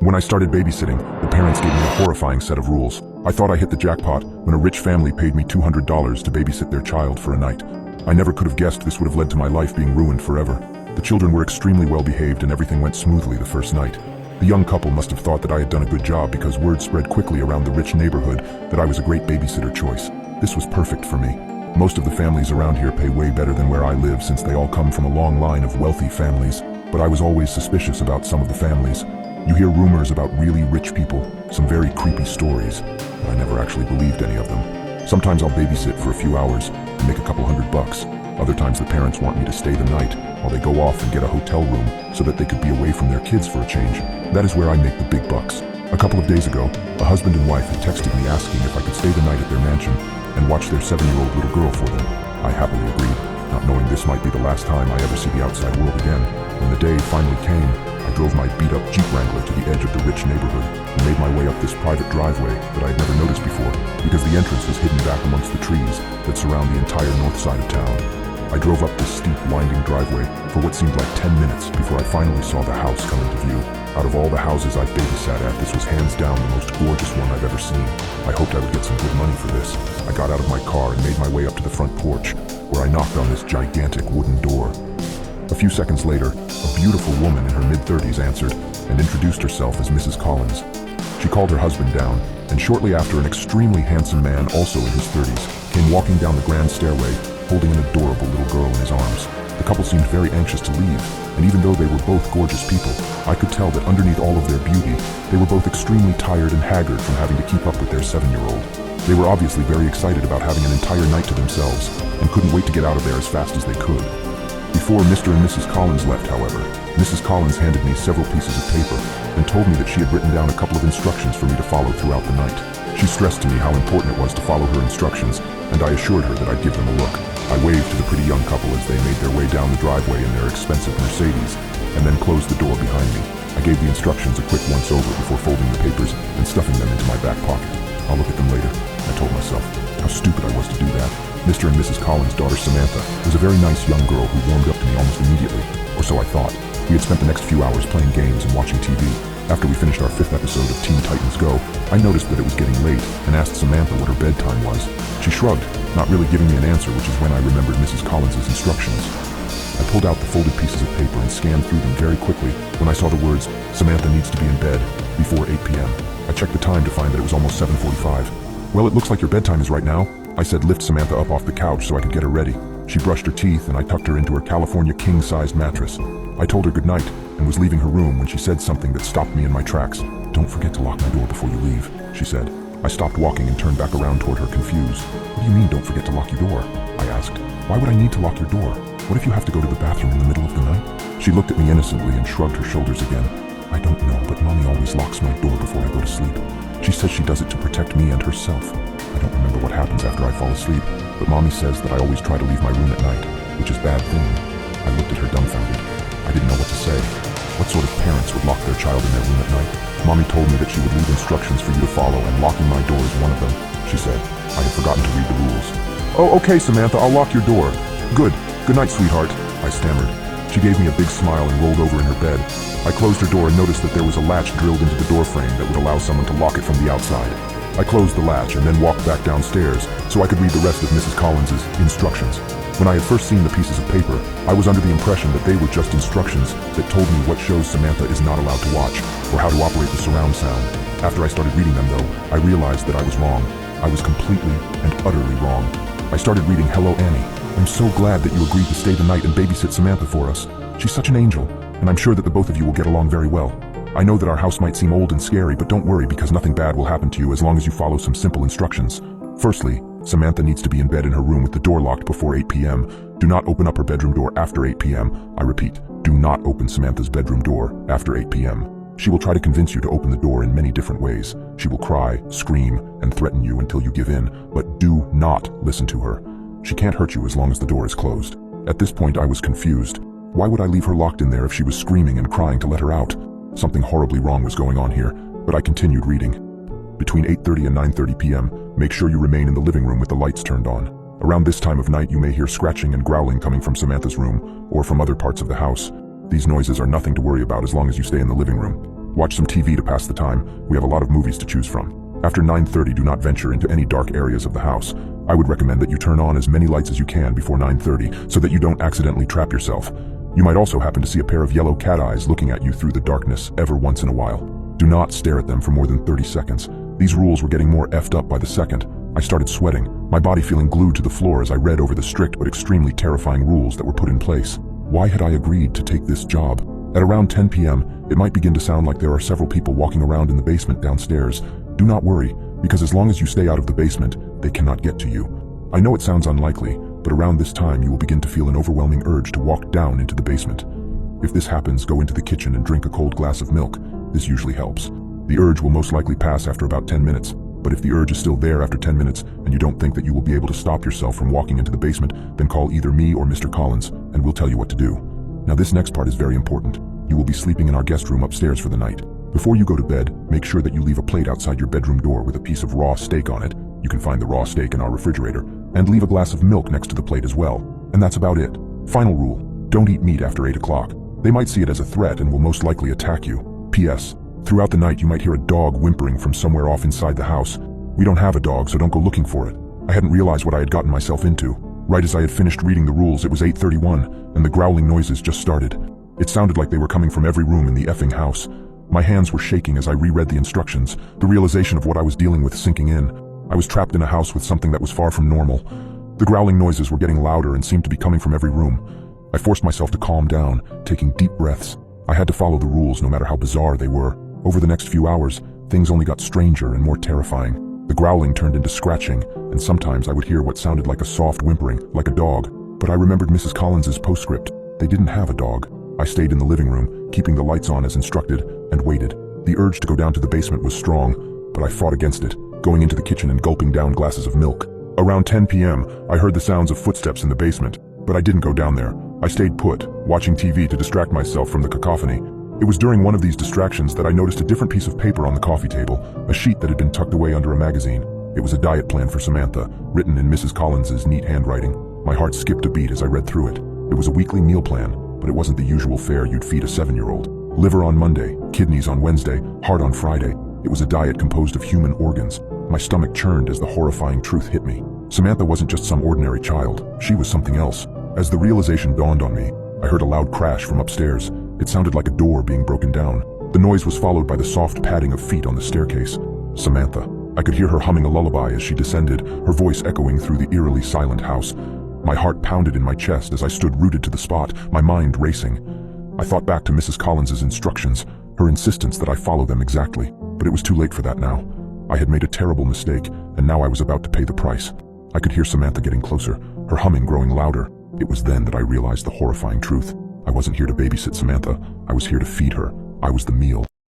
When I started babysitting, the parents gave me a horrifying set of rules. I thought I hit the jackpot when a rich family paid me $200 to babysit their child for a night. I never could have guessed this would have led to my life being ruined forever. The children were extremely well behaved and everything went smoothly the first night. The young couple must have thought that I had done a good job because word spread quickly around the rich neighborhood that I was a great babysitter choice. This was perfect for me. Most of the families around here pay way better than where I live since they all come from a long line of wealthy families, but I was always suspicious about some of the families. You hear rumors about really rich people, some very creepy stories, but I never actually believed any of them. Sometimes I'll babysit for a few hours and make a couple $100. Other times the parents want me to stay the night while they go off and get a hotel room so that they could be away from their kids for a change. That is where I make the big bucks. A couple of days ago, a husband and wife had texted me asking if I could stay the night at their mansion and watch their 7-year-old little girl for them. I happily agreed, not knowing this might be the last time I ever see the outside world again. When the day finally came, I drove my beat-up Jeep Wrangler to the edge of the rich neighborhood and made my way up this private driveway that I had never noticed before because the entrance was hidden back amongst the trees that surround the entire north side of town. I drove up this steep, winding driveway for what seemed like 10 minutes before I finally saw the house come into view. Out of all the houses I've babysat at, this was hands down the most gorgeous one I've ever seen. I hoped I would get some good money for this. I got out of my car and made my way up to the front porch, where I knocked on this gigantic wooden door. A few seconds later, a beautiful woman in her mid-30s answered and introduced herself as Mrs. Collins. She called her husband down, and shortly after an extremely handsome man, also in his 30s, came walking down the grand stairway, holding an adorable little girl in his arms. The couple seemed very anxious to leave, and even though they were both gorgeous people, I could tell that underneath all of their beauty, they were both extremely tired and haggard from having to keep up with their 7-year-old. They were obviously very excited about having an entire night to themselves, and couldn't wait to get out of there as fast as they could. Before Mr. and Mrs. Collins left, however, Mrs. Collins handed me several pieces of paper and told me that she had written down a couple of instructions for me to follow throughout the night. She stressed to me how important it was to follow her instructions, and I assured her that I'd give them a look. I waved to the pretty young couple as they made their way down the driveway in their expensive Mercedes, and then closed the door behind me. I gave the instructions a quick once-over before folding the papers and stuffing them into my back pocket. I'll look at them later, I told myself. How stupid I was to do that. Mr. and Mrs. Collins' daughter Samantha was a very nice young girl who warmed up to me almost immediately, or so I thought. We had spent the next few hours playing games and watching TV. After we finished our 5th episode of Teen Titans Go, I noticed that it was getting late and asked Samantha what her bedtime was. She shrugged, not really giving me an answer, which is when I remembered Mrs. Collins' instructions. I pulled out the folded pieces of paper and scanned through them very quickly when I saw the words, "Samantha needs to be in bed before 8 p.m. I checked the time to find that it was almost 7:45. "Well, it looks like your bedtime is right now," I said, lift Samantha up off the couch so I could get her ready. She brushed her teeth and I tucked her into her California king-sized mattress. I told her goodnight and was leaving her room when she said something that stopped me in my tracks. "Don't forget to lock my door before you leave," she said. I stopped walking and turned back around toward her, confused. "What do you mean, don't forget to lock your door?" I asked. "Why would I need to lock your door? What if you have to go to the bathroom in the middle of the night?" She looked at me innocently and shrugged her shoulders again. "I don't know, but Mommy always locks my door before I go to sleep. She says she does it to protect me and herself. I don't remember what happens after I fall asleep, but Mommy says that I always try to leave my room at night, which is a bad thing." I looked at her dumbfounded. I didn't know what to say. What sort of parents would lock their child in their room at night? "Mommy told me that she would leave instructions for you to follow, and locking my door is one of them," she said. I had forgotten to read the rules. "Oh, okay, Samantha, I'll lock your door." "Good. Good night, sweetheart," I stammered. She gave me a big smile and rolled over in her bed. I closed her door and noticed that there was a latch drilled into the door frame that would allow someone to lock it from the outside. I closed the latch and then walked back downstairs so I could read the rest of Mrs. Collins' instructions. When I had first seen the pieces of paper, I was under the impression that they were just instructions that told me what shows Samantha is not allowed to watch or how to operate the surround sound. After I started reading them, though, I realized that I was wrong. I was completely and utterly wrong. I started reading, "Hello, Annie. I'm so glad that you agreed to stay the night and babysit Samantha for us. She's such an angel, and I'm sure that the both of you will get along very well. I know that our house might seem old and scary, but don't worry because nothing bad will happen to you as long as you follow some simple instructions. Firstly, Samantha needs to be in bed in her room with the door locked before 8 p.m. Do not open up her bedroom door after 8 p.m. I repeat, do not open Samantha's bedroom door after 8 p.m. She will try to convince you to open the door in many different ways. She will cry, scream, and threaten you until you give in, but do not listen to her. She can't hurt you as long as the door is closed." At this point, I was confused. Why would I leave her locked in there if she was screaming and crying to let her out? Something horribly wrong was going on here, but I continued reading. "Between 8:30 and 9:30 p.m., make sure you remain in the living room with the lights turned on. Around this time of night, you may hear scratching and growling coming from Samantha's room or from other parts of the house. These noises are nothing to worry about as long as you stay in the living room. Watch some TV to pass the time. We have a lot of movies to choose from. After 9:30, do not venture into any dark areas of the house. I would recommend that you turn on as many lights as you can before 9:30 so that you don't accidentally trap yourself. You might also happen to see a pair of yellow cat eyes looking at you through the darkness every once in a while. Do not stare at them for more than 30 seconds. These rules were getting more effed up by the second. I started sweating, my body feeling glued to the floor as I read over the strict but extremely terrifying rules that were put in place. Why had I agreed to take this job? At around 10 p.m., it might begin to sound like there are several people walking around in the basement downstairs. Do not worry, because as long as you stay out of the basement, they cannot get to you. I know it sounds unlikely, but around this time you will begin to feel an overwhelming urge to walk down into the basement. If this happens, go into the kitchen and drink a cold glass of milk. This usually helps. The urge will most likely pass after about 10 minutes, but if the urge is still there after 10 minutes and you don't think that you will be able to stop yourself from walking into the basement, then call either me or Mr. Collins, and we'll tell you what to do. Now this next part is very important. You will be sleeping in our guest room upstairs for the night. Before you go to bed, make sure that you leave a plate outside your bedroom door with a piece of raw steak on it. You can find the raw steak in our refrigerator, and leave a glass of milk next to the plate as well. And that's about it. Final rule, don't eat meat after 8 o'clock. They might see it as a threat and will most likely attack you. P.S. Throughout the night you might hear a dog whimpering from somewhere off inside the house. We don't have a dog, so don't go looking for it. I hadn't realized what I had gotten myself into. Right as I had finished reading the rules, it was 8:31, and the growling noises just started. It sounded like they were coming from every room in the effing house. My hands were shaking as I reread the instructions, the realization of what I was dealing with sinking in. I was trapped in a house with something that was far from normal. The growling noises were getting louder and seemed to be coming from every room. I forced myself to calm down, taking deep breaths. I had to follow the rules no matter how bizarre they were. Over the next few hours, things only got stranger and more terrifying. The growling turned into scratching, and sometimes I would hear what sounded like a soft whimpering, like a dog. But I remembered Mrs. Collins's postscript. They didn't have a dog. I stayed in the living room, keeping the lights on as instructed, and waited. The urge to go down to the basement was strong, but I fought against it, going into the kitchen and gulping down glasses of milk. Around 10 p.m., I heard the sounds of footsteps in the basement, but I didn't go down there. I stayed put, watching TV to distract myself from the cacophony. It was during one of these distractions that I noticed a different piece of paper on the coffee table, a sheet that had been tucked away under a magazine. It was a diet plan for Samantha, written in Mrs. Collins's neat handwriting. My heart skipped a beat as I read through it. It was a weekly meal plan, but it wasn't the usual fare you'd feed a 7-year-old. Liver on Monday, kidneys on Wednesday, heart on Friday. It was a diet composed of human organs. My stomach churned as the horrifying truth hit me. Samantha wasn't just some ordinary child. She was something else. As the realization dawned on me, I heard a loud crash from upstairs. It sounded like a door being broken down. The noise was followed by the soft padding of feet on the staircase. Samantha. I could hear her humming a lullaby as she descended, her voice echoing through the eerily silent house. My heart pounded in my chest as I stood rooted to the spot, my mind racing. I thought back to Mrs. Collins's instructions, her insistence that I follow them exactly, but it was too late for that now. I had made a terrible mistake, and now I was about to pay the price. I could hear Samantha getting closer, her humming growing louder. It was then that I realized the horrifying truth. I wasn't here to babysit Samantha. I was here to feed her. I was the meal.